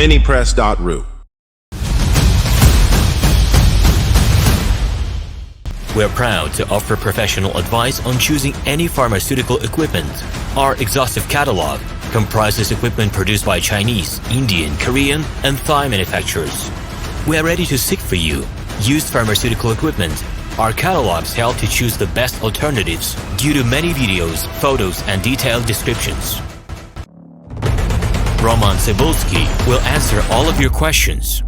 Minipress.ru. We're proud to offer professional advice on choosing any pharmaceutical equipment. Our exhaustive catalog comprises equipment produced by Chinese, Indian, Korean, and Thai manufacturers. We are ready to seek for you used pharmaceutical equipment. Our catalogs help to choose the best alternatives due to many videos, photos, and detailed descriptions. RomanTsibulsky will answer all of your questions.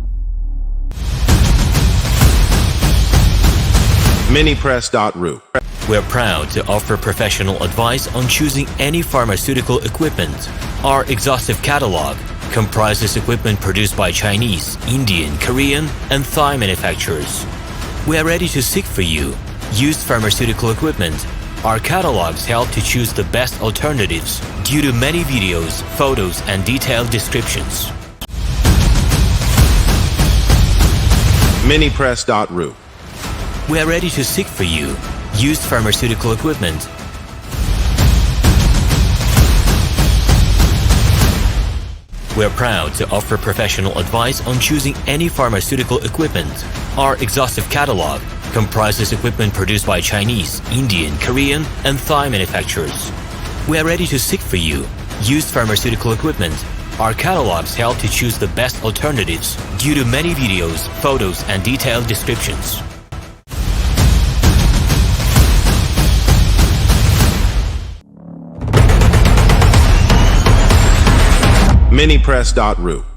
Minipress.ru. We're proud to offer professional advice on choosing any pharmaceutical equipment. Our exhaustive catalog comprises equipment produced by Chinese, Indian, Korean, and Thai manufacturers. We are ready to seek for you used pharmaceutical equipment. Our catalogs help to choose the best alternatives due to many videos, photos, and detailed descriptions. Minipress.ru. We are ready to seek for you used pharmaceutical equipment. We're proud to offer professional advice on choosing any pharmaceutical equipment. Our exhaustive catalog comprises equipment produced by Chinese, Indian, Korean, and Thai manufacturers. We are ready to seek for you used pharmaceutical equipment. Our catalogs help to choose the best alternatives due to many videos, photos, and detailed descriptions. Minipress.ru.